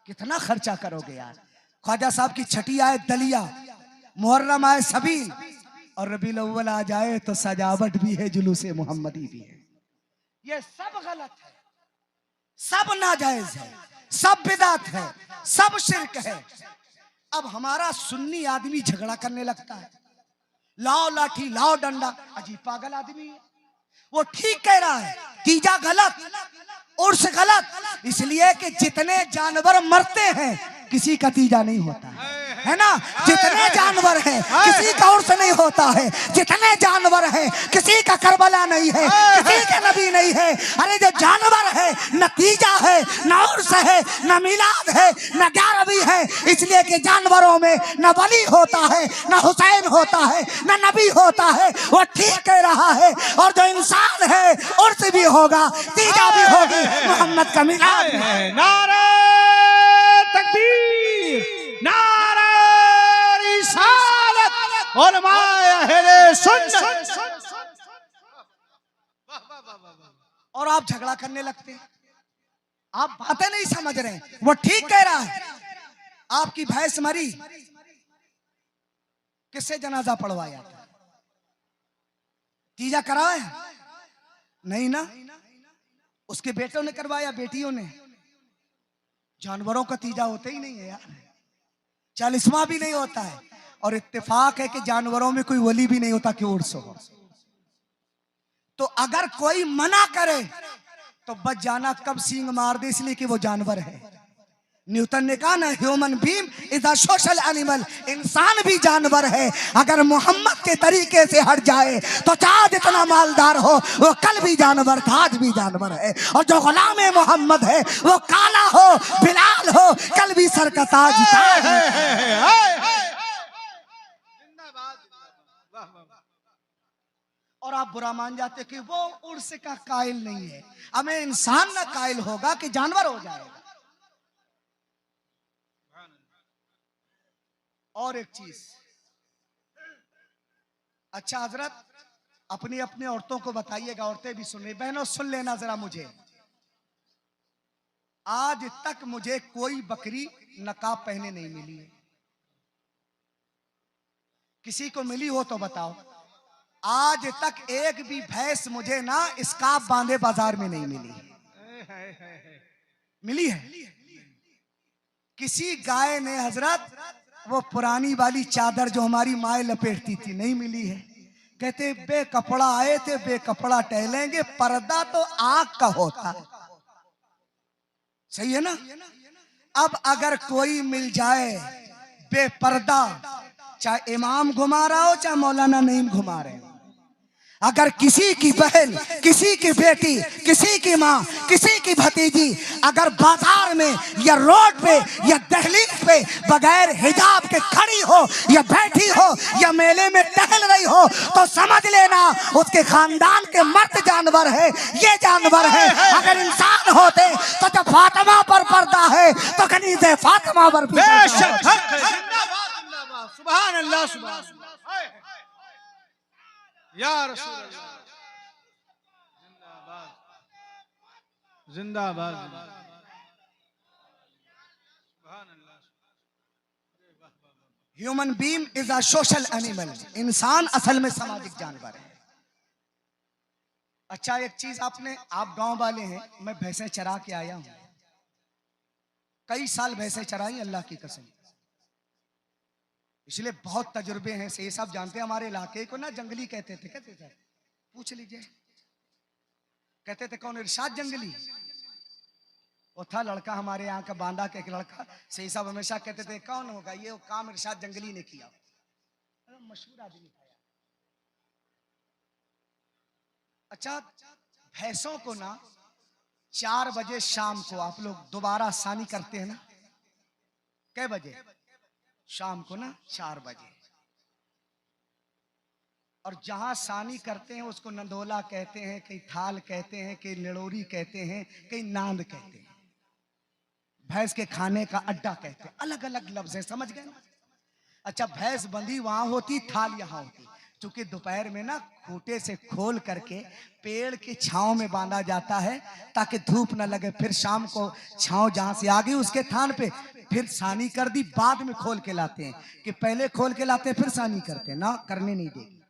कितना खर्चा करोगे यार। ख्वाजा साहब की छठी आए दलिया, मुहर्रम आए सबील, और रबीउल अव्वल आ जाए तो सजावट भी है, जुलूसे मोहम्मदी भी है। ये सब गलत है, सब नाजायज है, सब बिदात है, सब शिर्क है। अब हमारा सुन्नी आदमी झगड़ा करने लगता है, लाओ लाठी लाओ डंडा। अजीब पागल आदमी है वो। ठीक कह रहा है, तीजा गलत, उर्स गलत, इसलिए कि जितने जानवर मरते हैं किसी का तीजा नहीं होता है ना। जितने जानवर हैं किसी का उर्स नहीं होता है। जितने जानवर हैं किसी का करबला नहीं है, किसी का नबी नहीं है। अरे जो जानवर है न तीजा है, न उर्स है, न मिलाद है, न 11वीं है, इसलिए कि जानवरों में न वली होता है, न हुसैन होता है, न नबी होता है। वो ठीक कह रहा है। और जो इंसान है उर्स भी होगा, तीजा भी होगी, मोहम्मद का मिलाद है। नारे तकबीर, नारे रिसालत, उलमाए अहले सुन्नत। और आप झगड़ा करने लगते हैं, आप बातें नहीं समझ रहे हैं। वो ठीक कह रहा है। आपकी भैंस मरी, किससे जनाजा पढ़वाया था? तीजा कराया नहीं ना, उसके बेटों ने करवाया, बेटियों ने। जानवरों का तीजा होता ही नहीं है यार, 40वां भी नहीं होता है। और इत्तेफाक है कि जानवरों में कोई वली भी नहीं होता कि उर्स हो। तो अगर कोई मना करे तो बच जाना, कब सींग मार दे, इसलिए कि वो जानवर है। न्यूटन ने कहा ना, human being is a social animal. इंसान भी जानवर है। अगर मोहम्मद के तरीके से हट जाए तो चाहे जितना मालदार हो, वो कल भी जानवर था, आज भी जानवर है। और जो गुलाम मोहम्मद है वो काला हो, बिलाल हो, कल भी सर का ताज था। और आप बुरा मान जाते कि वो उर्स का कायल नहीं है। हमें इंसान ना कायल होगा कि जानवर हो जाएगा। और एक चीज, अच्छा हजरत अपनी अपनी औरतों को बताइएगा, औरतें भी सुन रही, बहनों सुन लेना जरा मुझे। आज तक मुझे कोई बकरी नकाब पहने नहीं मिली है। किसी को मिली हो तो बताओ। आज तक एक भी भैंस मुझे ना स्कार्फ बांधे बाजार में नहीं मिली। मिली है? किसी गाय ने हजरत वो पुरानी वाली चादर जो हमारी माए लपेटती थी नहीं मिली है। कहते बेकपड़ा आए थे बेकपड़ा टहलेंगे, पर्दा तो आंख का होता। सही है ना? अब अगर कोई मिल जाए बेपर्दा, चाहे इमाम घुमा रहा हो चाहे मौलाना नईम घुमा रहे हो, अगर किसी की बहन, किसी की बेटी, किसी की माँ, किसी की भतीजी अगर बाजार में या रोड पे या दहलीज पे बगैर हिजाब के खड़ी हो या बैठी हो या मेले में टहल रही हो तो समझ लेना उसके खानदान के मर्द जानवर है, ये जानवर है। अगर इंसान होते तो जब फातिमा पर पर्दा है तो कनीज़े फातिमा पर भी पर्दा है। सुभान अल्लाह, सुभान अल्लाह, या रसूल अल्लाह, जिंदाबाद जिंदाबाद, सुभान Allah. Human being is a social animal, इंसान असल में सामाजिक जानवर है। अच्छा एक चीज आप गांव वाले हैं, मैं भैंसें चरा के आया हूं, कई साल भैंसें चराई अल्लाह की कसम, इसलिए बहुत तजुर्बे हैं। से सब जानते हैं हमारे इलाके को ना जंगली कहते थे, कहते थे पूछ लीजिए, कहते थे कौन? इरशाद जंगली। वो था लड़का हमारे यहाँ का बांदा का एक लड़का, से सब हमेशा कहते थे कौन होगा ये, वो काम इरशाद जंगली ने किया। मशहूर आदमी था यार। अच्छा भैंसों को ना 4 बजे शाम को आप लोग दोबारा सानी करते हैं ना? कै बजे? शाम को ना 4 बजे। और जहां सानी करते हैं उसको नंदोला कहते हैं, कहीं थाल कहते हैं, कहीं निड़ोरी कहते हैं, कहीं नांद कहते हैं। भैंस के खाने का अड्डा कहते हैं, अलग अलग लफ्ज है, समझ गए ना? अच्छा भैंस बंधी वहां होती, थाल यहां होती। चूंकि दोपहर में ना खूंटे से खोल करके पेड़ की छांव में बांधा जाता है ताकि धूप न लगे, फिर शाम को छांव जहां से आ गई उसके थान पे फिर सानी कर दी, बाद में खोल के लाते हैं। कि पहले खोल के लाते फिर सानी करते हैं ना, करने नहीं देगी।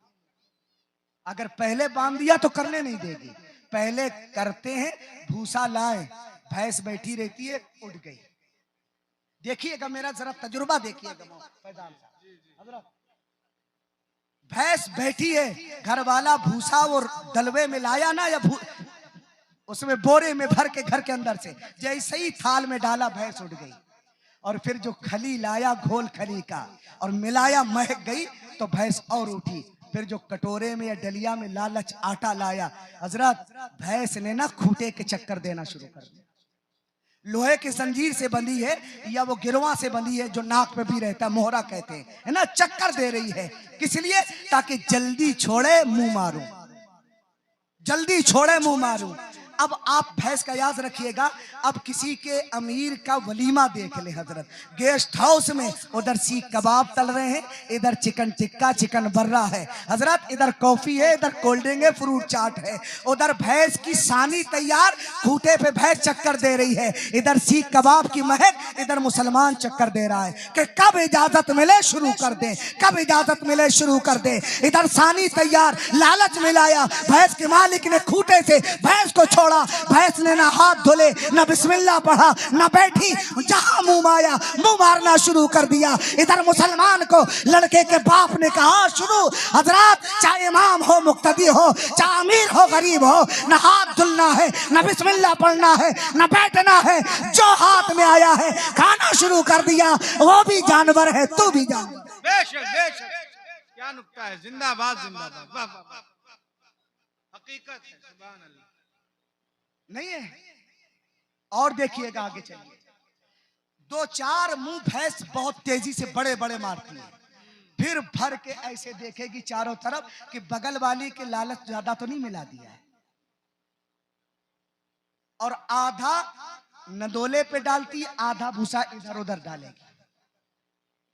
अगर पहले बांध दिया तो करने नहीं देगी, पहले करते हैं। भूसा लाए, भैंस बैठी रहती है, उठ गई। देखिएगा मेरा जरा तजुर्बा देखिएगा। भैंस बैठी है, घर वाला भूसा वो दलवे में लाया ना, या उसमें बोरे में भर के घर के अंदर से जैसे ही थाल में डाला भैंस उठ गई। और फिर जो खली लाया घोल खली का और मिलाया, महक गई तो भैंस और उठी। फिर जो कटोरे में या डलिया में लालच आटा लाया, हजरत भैंस ने ना खूंटे के चक्कर देना शुरू कर दिया। लोहे की जंजीर से बंधी है या वो गिरवा से बंधी है जो नाक पे भी रहता है, मोहरा कहते हैं, है ना? चक्कर दे रही है किस लिए? ताकि जल्दी छोड़े मुंह मारूं, जल्दी छोड़े मुंह मारूं। अब आप भैंस का याद रखिएगा। अब किसी के अमीर का वलीमा देख ले हजरत, गेस्ट हाउस में उधर सीख कबाब तल रहे हैं, इधर चिकन टिक्का चिकन बर्रा है हजरत, इधर कॉफी है, इधर कोल्ड ड्रिंक है, फ्रूट चाट है, उधर भैंस की सानी तैयार, खूंटे पे भैंस चक्कर दे रही है, इधर सीख कबाब की महक, इधर मुसलमान चक्कर दे रहा है कि कब इजाजत मिले शुरू कर दे, कब इजाजत मिले शुरू कर दे। इधर सानी तैयार, लालच मिलाया, भैंस के मालिक ने खूंटे से भैंस को छोड़ा, भैंस ने ना हाथ धोले ना बिस्मिल्लाह पढ़ा ना बैठी, जहां मुंह माया मुंह मारना शुरू कर दिया। इधर मुसलमान को लड़के के बाप ने कहा शुरू, हजरत चाहे इमाम हो मुक्तदी हो, चाहे अमीर हो गरीब हो, ना हाथ धुलना है ना बिस्मिल्लाह पढ़ना है ना बैठना है, जो हाथ में आया है खाना शुरू कर दिया। वो भी जानवर है, तू भी जानवर। बेशक बेशक, क्या नुक्ता है, जिंदाबाद जिंदाबाद, वाह वाह वाह, हकीकत है, सुभान अल्लाह। नहीं है। और देखिएगा आगे चलिए, 2-4 मुंह भैंस बहुत तेजी से बड़े बड़े मारती है, फिर भर के ऐसे देखेगी चारों तरफ कि बगल वाली के लालच ज्यादा तो नहीं मिला दिया है, और आधा नदोले पे डालती, आधा भूसा इधर उधर डालेगी।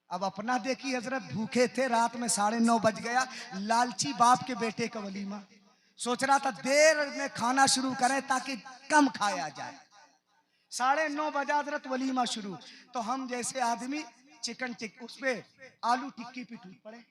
अब अपना देखी हजरत, भूखे थे, रात में 9:30 बज गया, लालची बाप के बेटे का वलीमा, सोच रहा था देर में खाना शुरू करें ताकि कम खाया जाए। 9:30 बजे हजरत वलीमा शुरू, तो हम जैसे आदमी चिकन टिक उस पे आलू टिक्की पे टूट पड़े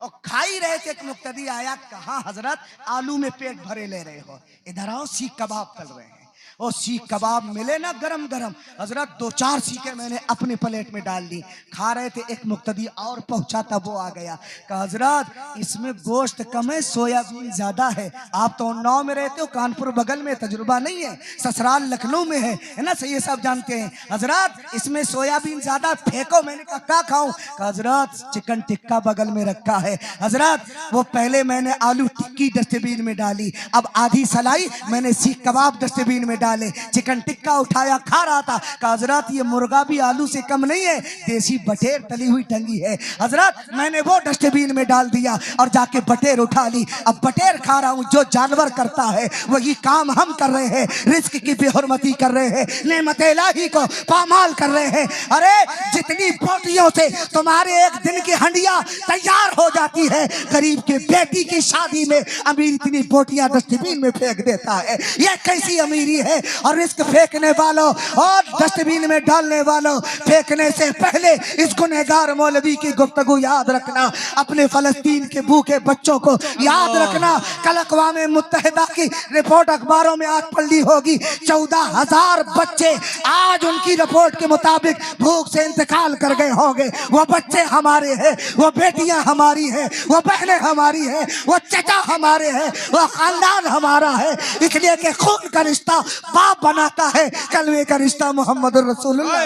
और खा ही रहे थे। एक मुक्तदी आया, कहा हजरत आलू में पेट भरे ले रहे हो, इधर आओ सीख कबाब तल रहे हैं। वो सीख कबाब मिले ना गरम गरम, हजरत 2-4 सीखें मैंने अपनी प्लेट में डाल दी। खा रहे थे, एक मुक्तदी और पहुंचा था, वो आ गया, कहा हजरत इसमें गोश्त कम है, सोयाबीन ज्यादा है। आप तो उन्नाव में रहते हो, कानपुर बगल में, तजुर्बा नहीं है, ससुराल लखनऊ में है ना, सही सब जानते हैं। हजरत इसमें सोयाबीन ज्यादा, फेंको। मैंने कहा क्या खाऊं? कहा हजरत चिकन टिक्का बगल में रखा है। हजरत वो पहले मैंने आलू टिक्की डस्टबिन में डाली, अब आधी सलाई मैंने सीख कबाब डस्टबिन में डाले, चिकन टिक्का उठाया, खा रहा था। कहा हजरत ये मुर्गा भी आलू से कम नहीं है, देसी बटेर तली हुई टंगी है। हजरत मैंने वो डस्टबिन में डाल दिया और जाके बटेर उठा ली। अब बटेर खा रहा हूं। जो जानवर करता है वही काम हम कर रहे हैं, रिस्क की बेहुरमती कर रहे हैं, नेमत इलाही को पामाल कर रहे हैं। अरे जितनी बोटियों से तुम्हारे एक दिन की हंडिया तैयार हो जाती है, गरीब के बेटी की शादी में अमीर इतनी बोटियां डस्टबिन में फेंक देता है। ये कैसी अमीरी है? और रिस्क फेंकने वालों और डस्टबिन में डालने वालों, फेंकने से पहले इस गुनहगार मौलवी की गुफ्तगू याद रखना, अपने फलस्तीन के भूखे बच्चों को याद रखना। कल अक़वाम मुत्तहिदा की रिपोर्ट अखबारों में आज पढ़ ली होगी, 14,000 बच्चे आज उनकी रिपोर्ट के मुताबिक भूख से इंतकाल कर गए होंगे। वो बच्चे हमारे हैं, वो बेटियां हमारी हैं, वो बहनें हमारी हैं, वो चचा हमारे हैं, वो खानदान हमारा है। इसलिए कि खून का रिश्ता बाप बनाता है, कलमे का रिश्ता मोहम्मद रसूलुल्लाह।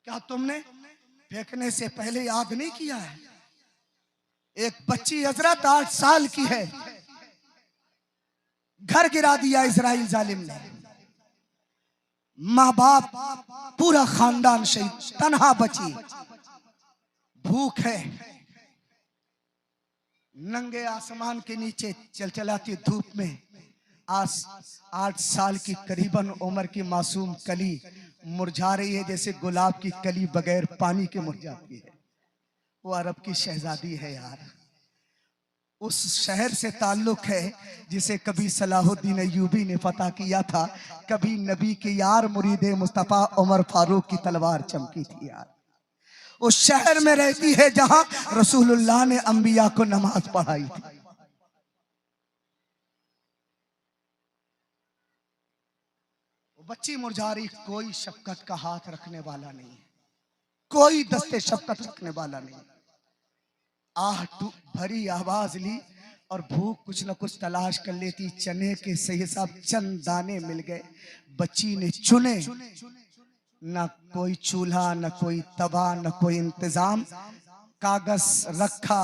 क्या तुमने फेंकने से पहले याद नहीं किया है? एक बच्ची हजरत 8 साल की है, घर गिरा दिया इजराइल जालिम ने, माँ बाप पूरा खानदान शहीद, तन्हा बची, भूख है, नंगे आसमान के नीचे चलचलाती धूप में 8 साल की करीबन उम्र की मासूम कली मुरझा रही है, जैसे गुलाब की कली बगैर पानी के मुरझाती है। वो अरब की शहजादी है यार, उस शहर से ताल्लुक है जिसे कभी सलाहुद्दीन अय्यूबी ने फतह किया था, कभी नबी के यार मुरीदे मुस्तफा उमर फारूक की तलवार चमकी थी यार। उस शहर में रहती है जहां रसूलुल्लाह ने अंबिया को नमाज पढ़ाई थी। वो बच्ची मुरझा रही, कोई शफकत का हाथ रखने वाला नहीं है, कोई दस्ते शफकत रखने वाला नहीं। आह भरी आवाज ली और भूख कुछ न कुछ तलाश कर लेती, चने के सही साहब चंद दाने मिल गए, बच्ची ने चुने, न कोई चूल्हा, न कोई तवा, न कोई इंतजाम, कागज रखा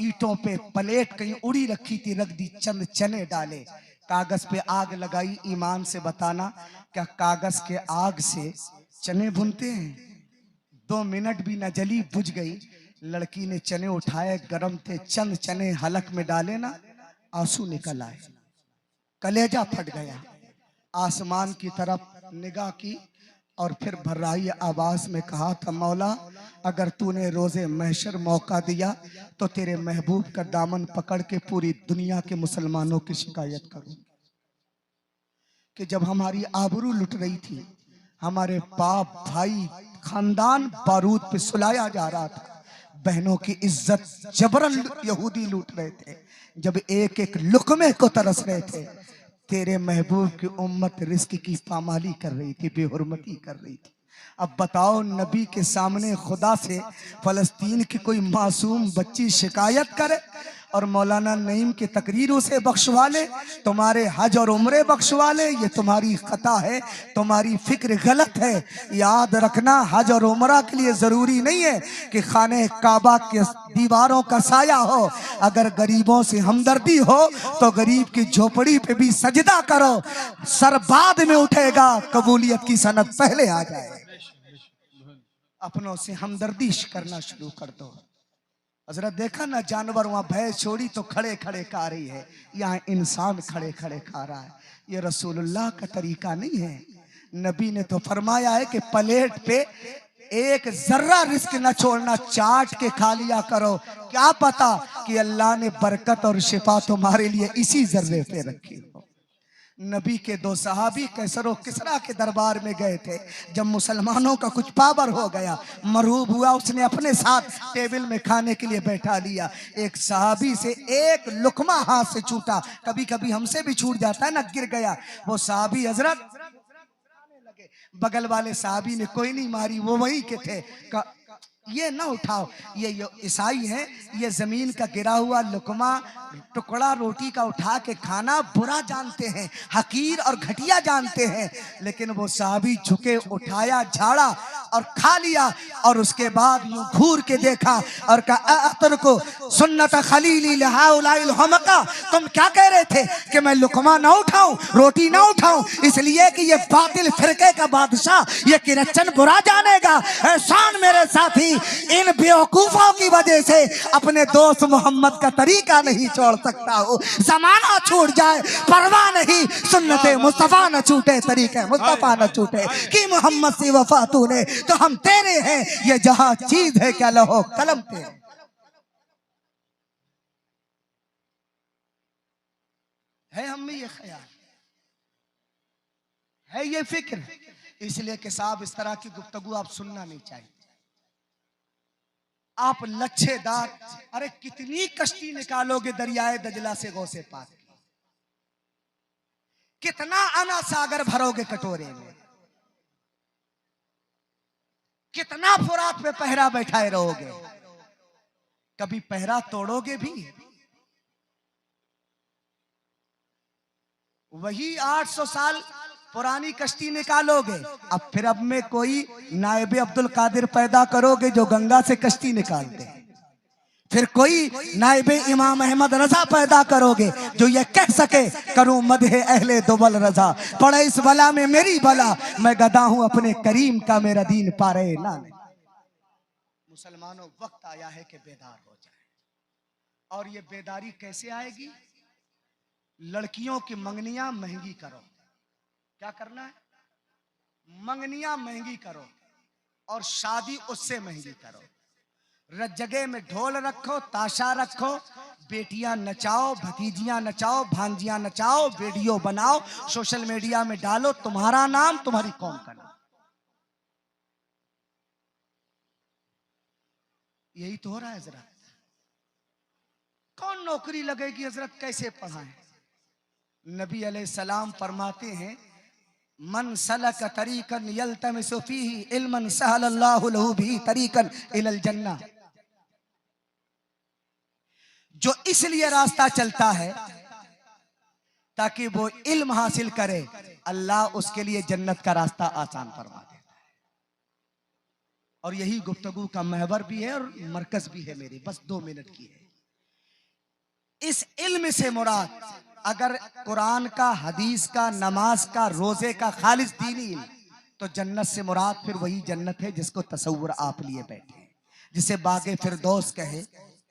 ईंटों पे, प्लेट कहीं उड़ी रखी थी, रख दी, चंद चने डाले, कागज पे आग लगाई। ईमान से बताना, क्या कागज के आग से चने भुनते हैं? 2 मिनट भी न जली, बुझ गई। लड़की ने चने उठाए, गरम थे, चंद चने हलक में डाले ना, आंसू निकल आए, कलेजा फट गया। आसमान की तरफ निगाह की और फिर भर्राई आवाज में कहा था, मौला अगर तूने रोजे महशर मौका दिया तो तेरे महबूब का दामन पकड़ के पूरी दुनिया के मुसलमानों की शिकायत करूं कि जब हमारी आबरू लुट रही थी, हमारे बाप भाई खानदान बारूद पे सुलाया जा रहा था, बहनों की इज्जत जबरन यहूदी लूट रहे थे, जब एक एक लुकमे को तरस रहे थे, तेरे महबूब की उम्मत रिस्क की पामाली कर रही थी, बेहुरमती कर रही थी। अब बताओ, नबी के सामने खुदा से फलस्तीन की कोई मासूम बच्ची शिकायत करे और मौलाना नईम की तकरीरों से बख्शवा ले, तुम्हारे हज और उम्रे बख्शवा ले, ये तुम्हारी खता है, तुम्हारी फिक्र गलत है। याद रखना, हज और उम्रा के लिए जरूरी नहीं है कि खाने काबा के दीवारों का साया हो। अगर गरीबों से हमदर्दी हो तो गरीब की झोपड़ी पे भी सजदा करो, सर बाद में उठेगा, कबूलियत की सनद पहले आ जाए। अपनों से हमदर्दी करना शुरू कर दो। हजरत देखा ना, जानवर वहां भय छोड़ी तो खड़े खड़े खा रही है, यहाँ इंसान खड़े खड़े खा रहा है। ये रसूलुल्लाह का तरीका नहीं है। नबी ने तो फरमाया है कि प्लेट पे एक जर्रा रिस्क न छोड़ना, चाट के खा लिया करो, क्या पता कि अल्लाह ने बरकत और शिफा तुम्हारे लिए इसी जर्रे पे रखी हो। नबी के दो सहाबी कैसर और किसरा के दरबार में गए थे। जब मुसलमानों का कुछ पावर हो गया, मरूब हुआ, उसने अपने साथ टेबल में खाने के लिए बैठा लिया। एक सहाबी से एक लुकमा हाथ से छूटा, कभी कभी हमसे भी छूट जाता है ना, गिर गया। वो सहाबी हजरत लगे, बगल वाले साहबी ने कोई नहीं मारी, वो वही के थे। ये ना उठाओ, ये ईसाई हैं, ये जमीन का गिरा हुआ लुकमा टुकड़ा रोटी का उठा के खाना बुरा जानते हैं, हकीर और घटिया जानते हैं। लेकिन वो साहबी झुके, उठाया, झाड़ा और खा लिया। और उसके बाद यूं घूर के देखा और कहा, अतर को सुन्नत खलीली लहाउलाइल हमका, तुम क्या कह रहे थे कि मैं लुकमा ना उठाऊं, रोटी ना उठाऊं, इसलिए कि ये बातिल फिरके का बादशाह, ये किरच्चन बुरा जानेगा। एहसान मेरे साथी, इन बेवकूफों की वजह से अपने दोस्त मोहम्मद का तरीका नहीं छोड़ सकता हूँ। जमाना छूट जाए परवाह नहीं, सुन्नते मुस्तफा न छूटे, तरीके मुस्तफा न छूटे। कि मोहम्मद से वफा तूने तो हम तेरे हैं, ये जहां चीज है क्या लहो कलम तेरे। है हम में ये ख्याल, है ये फिक्र, इसलिए कि साहब इस तरह की गुफ्तगू आप सुनना नहीं चाहिए। आप लच्छेदार, अरे कितनी कश्ती निकालोगे दरियाए दजला से गौसे पाक, कितना अना सागर भरोगे कटोरे में, कितना फुरात पे पहरा बैठाए रहोगे, कभी पहरा तोड़ोगे भी? वही 800 साल पुरानी कश्ती निकालोगे, अब फिर अब में कोई नायबे अब्दुल कादिर पैदा करोगे जो गंगा से कश्ती निकालते हैं, फिर कोई नायबे इमाम अहमद रजा पैदा करोगे जो ये कह सके करूं मदहे अहले दुबल रजा, पड़े इस बला में मेरी बला, मैं गदा हूं अपने करीम का, मेरा दीन पारे लाने। मुसलमानों, वक्त आया है कि बेदार हो जाए। और ये बेदारी कैसे आएगी? लड़कियों की मंगनियां महंगी करो। क्या करना है? मंगनियां महंगी करो और शादी उससे महंगी करो। जगह में ढोल रखो, ताशा रखो, बेटियां नचाओ, भतीजियां नचाओ, भांजियां नचाओ, वीडियो बनाओ, सोशल मीडिया में डालो, तुम्हारा नाम, तुम्हारी कौम का नाम। यही तो हो रहा है हजरत। कौन नौकरी लगेगी हजरत, कैसे पढ़ाएं? नबी अलैहिस्सलाम फरमाते हैं, मन सलक तरीकन यल्तमिसु फीही इल्मन सहलल्लाहु लहू बिही तरीकन इलल जन्नह। जो इसलिए रास्ता चलता है ताकि वो इल्म हासिल करे, अल्लाह उसके लिए जन्नत का रास्ता आसान फरमा देता है। और यही गुफ्तगू का महवर भी है और मरकज भी है मेरी, बस 2 मिनट की है। इस इल्म से मुराद अगर कुरान का, हदीस का, नमाज का, रोजे का खालिस दीनी इल्म, तो जन्नत से मुराद फिर वही जन्नत है जिसको तसव्वुर आप लिए बैठे, जिसे बागे फिरदौस कहे,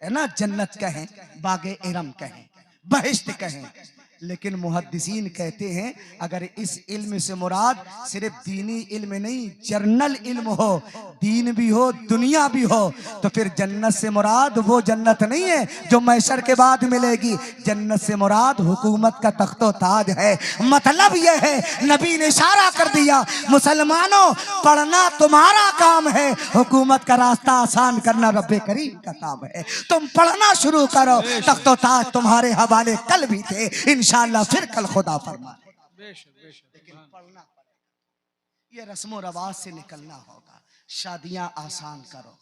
है ना, जन्नत कहें, बागे इरम कहें, बहिश्त कहें। लेकिन मुहद्दिसीन कहते हैं अगर इस इल्म से मुराद सिर्फ दीनी इल्म नहीं, जर्नल इल्म हो, दीन भी हो, दुनिया भी हो, तो फिर जन्नत से मुराद वो जन्नत नहीं है जो मैशर के बाद मिलेगी। जन्नत से मुराद हुकूमत का तख्तो ताज है। मतलब यह है, नबी ने इशारा कर दिया, मुसलमानों पढ़ना तुम्हारा काम है, हुकूमत का रास्ता आसान करना रब्बे करीम का काम है। तुम पढ़ना शुरू करो, तख्तो ताज तुम्हारे हवाले कल भी थे, इंशाअल्लाह फिर कल खुदा फरमा। लेकिन पढ़ना पड़ेगा, ये रस्मो रवाज से निकलना होगा। शादियां आसान करो,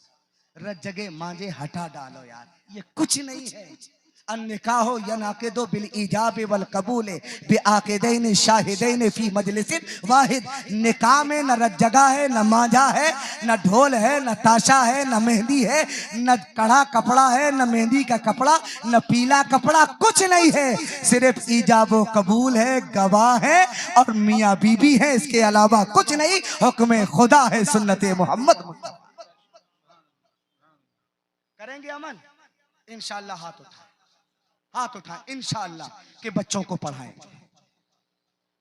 जगह मांझे हटा डालो यार, ये कुछ नहीं है। अन्निकाहो यनाकिदु बिल इजाब वल कबूल बिआकिदैन शाहिदैन फी मजलिसिन वाहिद। निकाह में न जगह है, न मांझा है, न ढोल है, न ताशा है, न मेहंदी है, न कड़ा कपड़ा है, न मेहंदी का कपड़ा, न पीला कपड़ा, कुछ नहीं है। सिर्फ इजाब कबूल है, गवाह है और मियाँ बीबी है, इसके अलावा कुछ नहीं। हुक्म खुदा है, सुन्नत मोहम्मद। करेंगे अमल इंशाअल्लाह। हाथ उठा, हाथ उठा, इंशाअल्लाह के बच्चों को पढ़ाएंगे।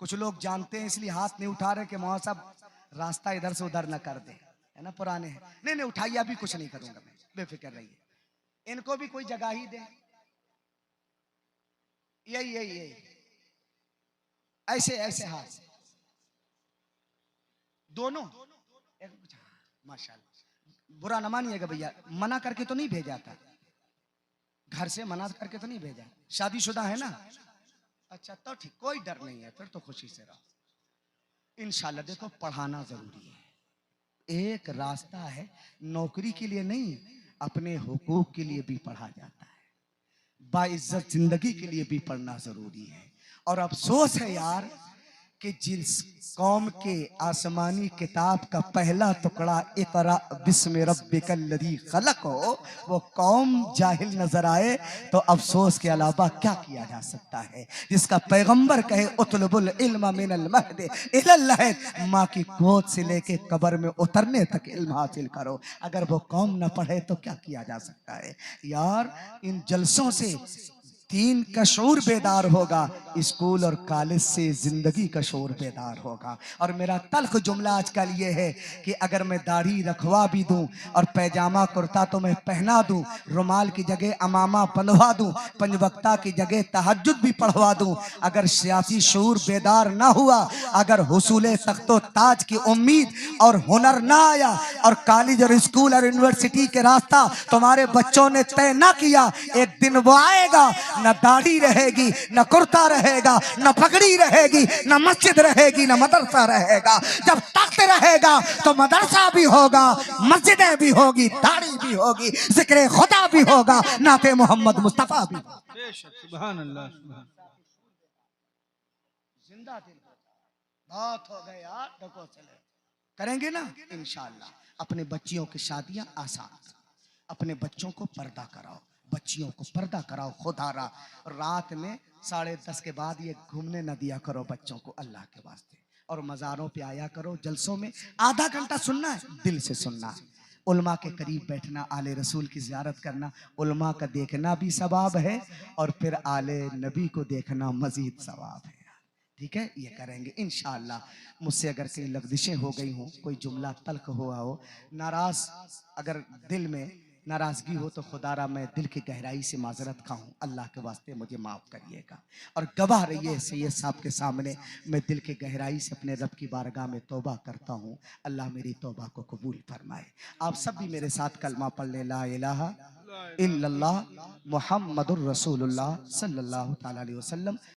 कुछ लोग जानते हैं इसलिए हाथ नहीं उठा रहे कि मौलाना साहब रास्ता इधर से उधर न कर दे, है ना, पुराने हैं। नहीं नहीं उठाइए, अभी कुछ नहीं करूंगा मैं, बेफिक्र रहिए। इनको भी कोई जगह ही दे, यही यही यही ऐसे ऐसे हाथ दोनों माशाल्लाह। बुरा न मानिएगा भैया, मना करके तो नहीं भेजा था, घर से मना करके तो नहीं भेजा, शादीशुदा है ना? अच्छा तो ठीक, कोई डर नहीं है, फिर तो खुशी से रहो इंशाल्लाह। देखो पढ़ाना जरूरी है, एक रास्ता है, नौकरी के लिए नहीं, अपने हुकूक के लिए भी पढ़ा जाता है, बाइज्जत जिंदगी के लिए भी पढ़ना जरूरी है। और अफसोस है यार कि जिस कौम के आसमानी किताब का पहला टुकड़ा इक़रा बिस्मि रब्बिकल लज़ी खलक हो, वो कौम जाहिल नजर आए तो अफसोस के अलावा क्या किया जा सकता है। जिसका पैगंबर कहे उतलबुल इल्म मिनल महद इलल लहद, माँ की गोद से लेके कब्र में उतरने तक इल्म हासिल करो। अगर वो कौम न पढ़े तो क्या किया जा सकता है यार। इन जलसों से दीन का शऊर बेदार होगा, स्कूल और कॉलेज से जिंदगी का शऊर बेदार होगा। और मेरा तल्ख जुमला आजकल ये है कि अगर मैं दाढ़ी रखवा भी दूं और पैजामा कुर्ता तो मैं पहना दूं, रुमाल की जगह अमामा बंधवा दूं, पंजवक्ता की जगह तहज्जुद भी पढ़वा दूं, अगर सियासी शऊर बेदार ना हुआ, अगर हुसूले तख्तो ताज की उम्मीद और हुनर ना आया, और कॉलेज और स्कूल और यूनिवर्सिटी के रास्ता तुम्हारे बच्चों ने तय ना किया, एक दिन वो आएगा, न दाढ़ी रहेगी, न कुर्ता रहेगा, न पगड़ी रहेगी, न मस्जिद रहेगी, न मदरसा रहेगा। जब तख्त रहेगा तो मदरसा भी होगा, मस्जिदें भी होगी, दाढ़ी भी होगी, जिक्र खुदा भी होगा, नाते मोहम्मद मुस्तफा भी होगा। सुभान अल्लाह, सुभान। जिंदा दिल बहुत हो गए यार, देखो चले करेंगे ना इंशाअल्लाह। अपने बच्चियों की शादियां आसान, अपने बच्चों को पर्दा कराओ, बच्चियों को पर्दा कराओ खुदारा। रात में 10:30 के बाद ये घूमने न दिया करो बच्चों को अल्लाह के वास्ते। और मज़ारों पे आया करो, जलसों में आधा घंटा सुनना है, दिल से सुनना है। उलमा के करीब बैठना, आले रसूल की ज़ियारत करना, उलमा का देखना भी सवाब है, और फिर आले नबी को देखना मजीद सवाब है। ठीक है, ये करेंगे इंशाअल्लाह। मुझसे अगर कहीं लफ्ज़िशें हो गई हों, कोई जुमला तल्ख हुआ हो, नाराज अगर दिल में नाराजगी हो तो खुदारा मैं दिल की गहराई से माजरत खाऊं, अल्लाह के वास्ते मुझे माफ़ करिएगा। और गवाह रहिए सैयद साहब के सामने, मैं दिल की गहराई से अपने रब की बारगाह में तौबा करता हूं, अल्लाह मेरी तौबा को कबूल फरमाए। आप सब भी मेरे साथ कलमा पढ़ ले, ला इलाहा इल्लल्लाह मुहम्मदुर रसूलुल्लाह सल्लल्लाहु तआला अलैहि वसल्लम।